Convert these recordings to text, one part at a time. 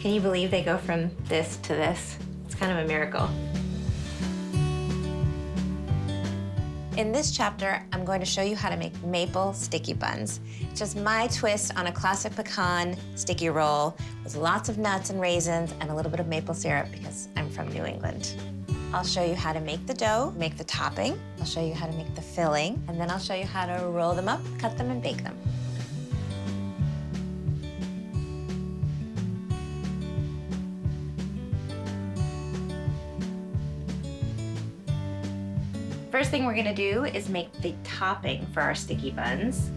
Can you believe they go from this to this? It's kind of a miracle. In this chapter, I'm going to show you how to make maple sticky buns. It's just my twist on a classic pecan sticky roll with lots of nuts and raisins and a little bit of maple syrup because I'm from New England. I'll show you how to make the dough, make the topping. I'll show you how to make the filling, and then I'll show you how to roll them up, cut them, and bake them. First thing we're gonna do is make the topping for our sticky buns.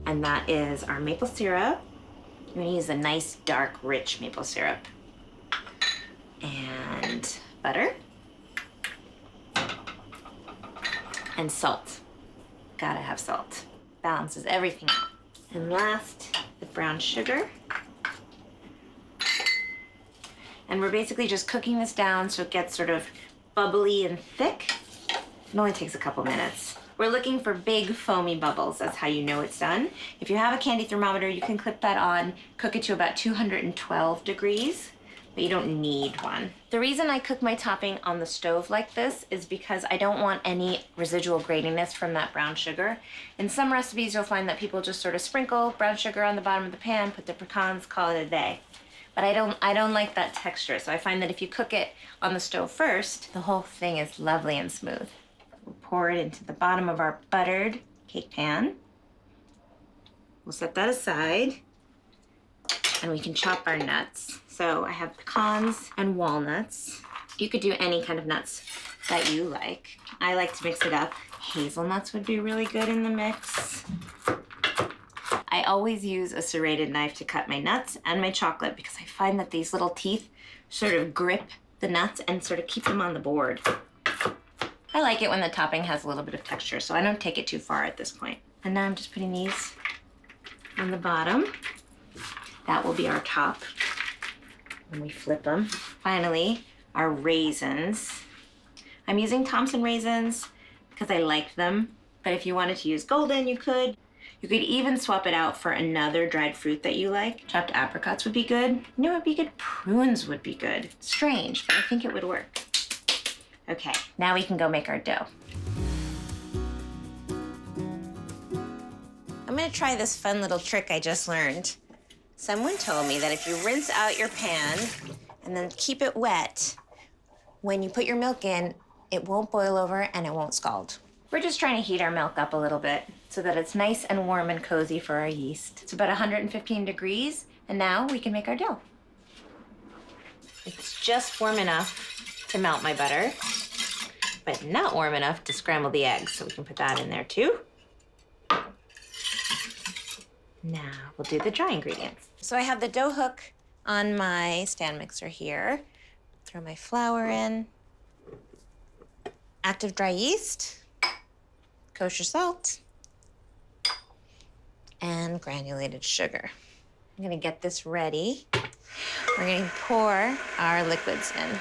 And that is our maple syrup. I'm gonna use a nice, dark, rich maple syrup. And butter. And salt. Gotta have salt. Balances everything out. And last, the brown sugar. And we're basically just cooking this down so it gets sort of bubbly and thick. It only takes a couple minutes. We're looking for big foamy bubbles. That's how you know it's done. If you have a candy thermometer, you can clip that on, cook it to about 212 degrees, but you don't need one. The reason I cook my topping on the stove like this is because I don't want any residual gratiness from that brown sugar. In some recipes, you'll find that people just sort of sprinkle brown sugar on the bottom of the pan, put the pecans, call it a day. But I don't like that texture, so I find that if you cook it on the stove first, the whole thing is lovely and smooth. We'll pour it into the bottom of our buttered cake pan. We'll set that aside, and we can chop our nuts. So I have pecans and walnuts. You could do any kind of nuts that you like. I like to mix it up. Hazelnuts would be really good in the mix. I always use a serrated knife to cut my nuts and my chocolate because I find that these little teeth sort of grip the nuts and sort of keep them on the board. I like it when the topping has a little bit of texture, so I don't take it too far at this point. And now I'm just putting these on the bottom. That will be our top when we flip them. Finally, our raisins. I'm using Thompson raisins because I like them, but if you wanted to use golden, you could. You could even swap it out for another dried fruit that you like. Chopped apricots would be good. You know what would be good? Prunes would be good. Strange, but I think it would work. Okay, now we can go make our dough. I'm gonna try this fun little trick I just learned. Someone told me that if you rinse out your pan and then keep it wet, when you put your milk in, it won't boil over and it won't scald. We're just trying to heat our milk up a little bit so that it's nice and warm and cozy for our yeast. It's about 115 degrees, and now we can make our dough. It's just warm enough to melt my butter, but not warm enough to scramble the eggs, so we can put that in there too. Now we'll do the dry ingredients. So I have the dough hook on my stand mixer here. Throw my flour in, active dry yeast, kosher salt, and granulated sugar. I'm gonna get this ready. We're gonna pour our liquids in.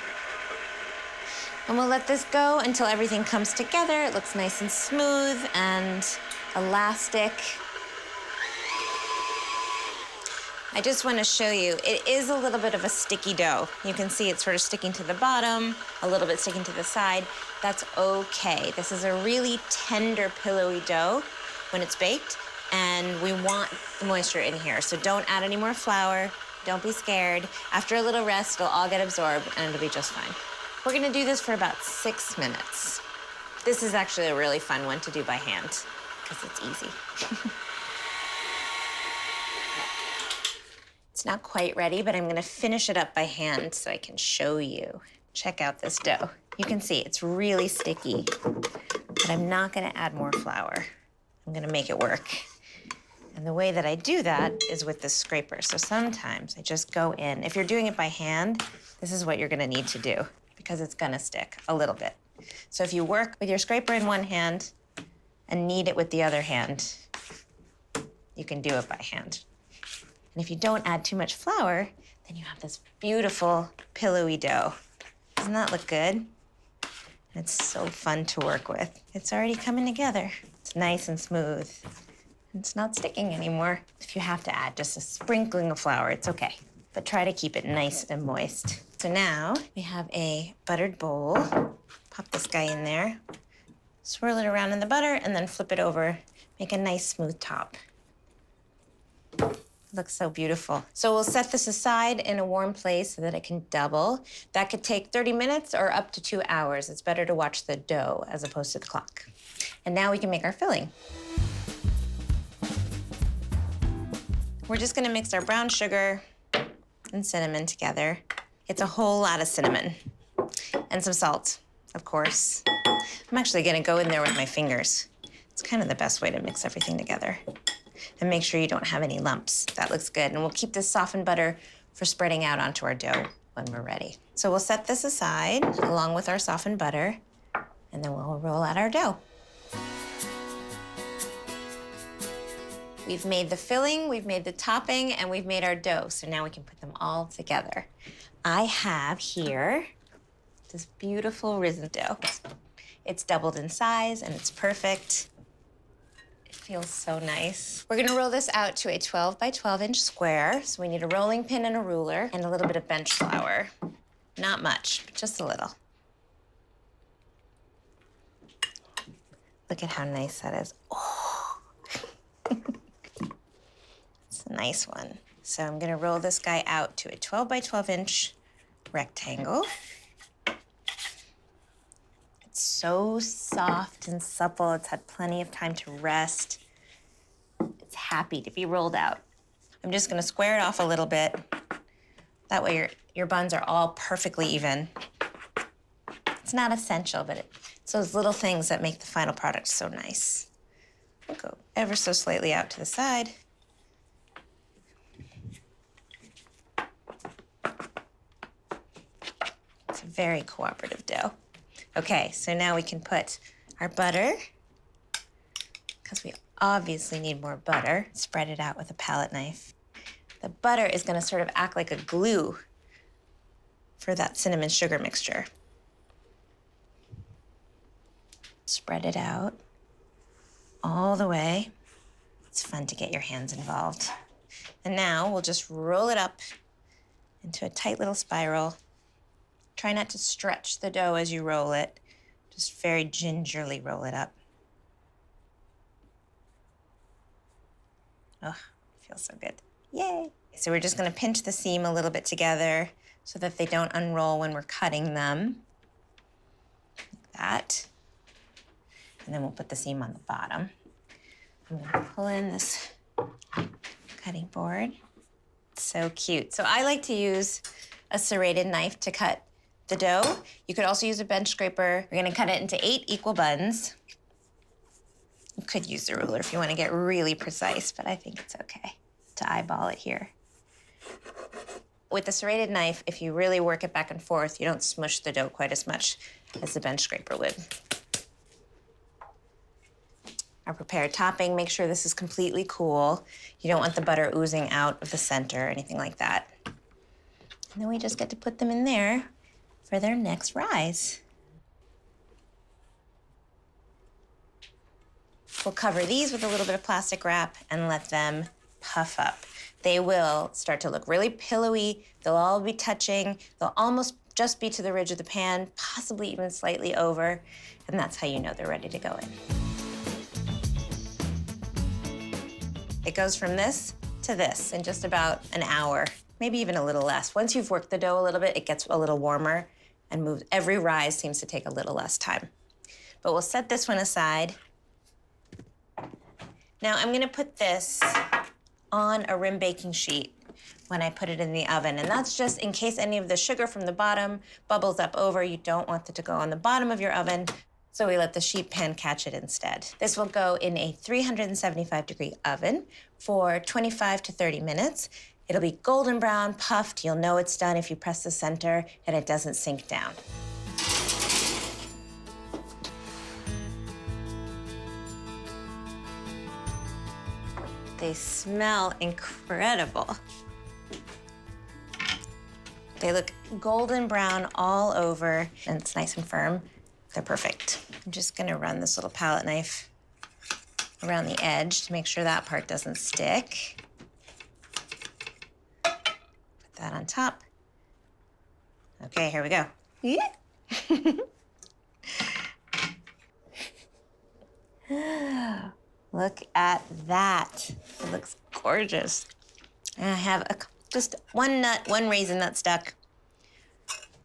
And we'll let this go until everything comes together. It looks nice and smooth and elastic. I just want to show you, it is a little bit of a sticky dough. You can see it's sort of sticking to the bottom, a little bit sticking to the side. That's okay. This is a really tender, pillowy dough when it's baked, and we want the moisture in here. So don't add any more flour. Don't be scared. After a little rest, it'll all get absorbed, and it'll be just fine. We're gonna do this for about 6 minutes. This is actually a really fun one to do by hand, because it's easy. It's not quite ready, but I'm gonna finish it up by hand so I can show you. Check out this dough. You can see it's really sticky, but I'm not gonna add more flour. I'm gonna make it work. And the way that I do that is with the scraper. So sometimes I just go in. If you're doing it by hand, this is what you're gonna need to do because it's gonna stick a little bit. So if you work with your scraper in one hand and knead it with the other hand, you can do it by hand. And if you don't add too much flour, then you have this beautiful, pillowy dough. Doesn't that look good? And it's so fun to work with. It's already coming together. It's nice and smooth. It's not sticking anymore. If you have to add just a sprinkling of flour, it's okay. But try to keep it nice and moist. So now we have a buttered bowl. Pop this guy in there, swirl it around in the butter, and then flip it over. Make a nice smooth top. Looks so beautiful. So we'll set this aside in a warm place so that it can double. That could take 30 minutes or up to 2 hours. It's better to watch the dough as opposed to the clock. And now we can make our filling. We're just gonna mix our brown sugar and cinnamon together. It's a whole lot of cinnamon. And some salt, of course. I'm actually gonna go in there with my fingers. It's kind of the best way to mix everything together. And make sure you don't have any lumps. That looks good. And we'll keep this softened butter for spreading out onto our dough when we're ready. So we'll set this aside along with our softened butter, and then we'll roll out our dough. We've made the filling, we've made the topping, and we've made our dough. So now we can put them all together. I have here this beautiful risen dough. It's doubled in size and it's perfect. Feels so nice. We're gonna roll this out to a 12 by 12 inch square. So we need a rolling pin and a ruler and a little bit of bench flour. Not much, but just a little. Look at how nice that is. Oh. It's a nice one. So I'm gonna roll this guy out to a 12 by 12 inch rectangle. It's so soft and supple. It's had plenty of time to rest. It's happy to be rolled out. I'm just gonna square it off a little bit. That way your buns are all perfectly even. It's not essential, but it's those little things that make the final product so nice. We'll go ever so slightly out to the side. It's a very cooperative dough. Okay, so now we can put our butter, because we obviously need more butter. Spread it out with a palette knife. The butter is gonna sort of act like a glue for that cinnamon sugar mixture. Spread it out all the way. It's fun to get your hands involved. And now we'll just roll it up into a tight little spiral. Try not to stretch the dough as you roll it. Just very gingerly roll it up. Oh, feels so good. Yay. So we're just gonna pinch the seam a little bit together so that they don't unroll when we're cutting them. Like that. And then we'll put the seam on the bottom. I'm gonna pull in this cutting board. It's so cute. So I like to use a serrated knife to cut the dough. You could also use a bench scraper. We're gonna cut it into 8 equal buns. You could use the ruler if you wanna get really precise, but I think it's okay to eyeball it here. With the serrated knife, if you really work it back and forth, you don't smush the dough quite as much as the bench scraper would. Our prepared topping, make sure this is completely cool. You don't want the butter oozing out of the center or anything like that. And then we just get to put them in there for their next rise. We'll cover these with a little bit of plastic wrap and let them puff up. They will start to look really pillowy. They'll all be touching. They'll almost just be to the ridge of the pan, possibly even slightly over. And that's how you know they're ready to go in. It goes from this to this in just about an hour, maybe even a little less. Once you've worked the dough a little bit, it gets a little warmer and moves. Every rise seems to take a little less time. But we'll set this one aside. Now I'm gonna put this on a rim baking sheet when I put it in the oven. And that's just in case any of the sugar from the bottom bubbles up over. You don't want it to go on the bottom of your oven. So we let the sheet pan catch it instead. This will go in a 375-degree oven for 25 to 30 minutes. It'll be golden brown, puffed. You'll know it's done if you press the center and it doesn't sink down. They smell incredible. They look golden brown all over, and it's nice and firm. They're perfect. I'm just gonna run this little palette knife around the edge to make sure that part doesn't stick. Put that on top. Okay, here we go. Yeah. Look at that. It looks gorgeous. And I have just one nut, one raisin nut stuck.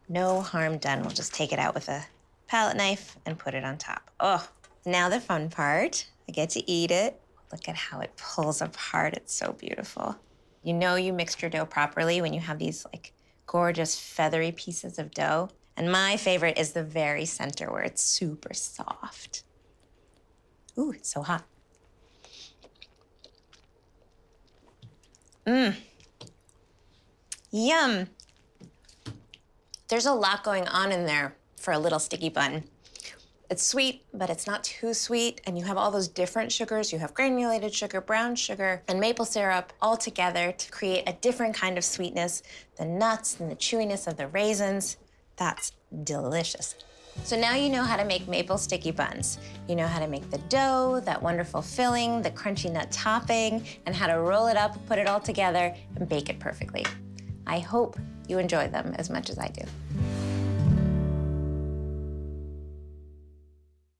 No harm done. We'll just take it out with a palette knife and put it on top. Oh, now the fun part. I get to eat it. Look at how it pulls apart. It's so beautiful. You know you mixed your dough properly when you have these like gorgeous feathery pieces of dough. And my favorite is the very center where it's super soft. Ooh, it's so hot. Mmm. Yum. There's a lot going on in there for a little sticky bun. It's sweet, but it's not too sweet, and you have all those different sugars. You have granulated sugar, brown sugar, and maple syrup all together to create a different kind of sweetness, the nuts and the chewiness of the raisins. That's delicious. So now you know how to make maple sticky buns. You know how to make the dough, that wonderful filling, the crunchy nut topping, and how to roll it up, put it all together, and bake it perfectly. I hope you enjoy them as much as I do.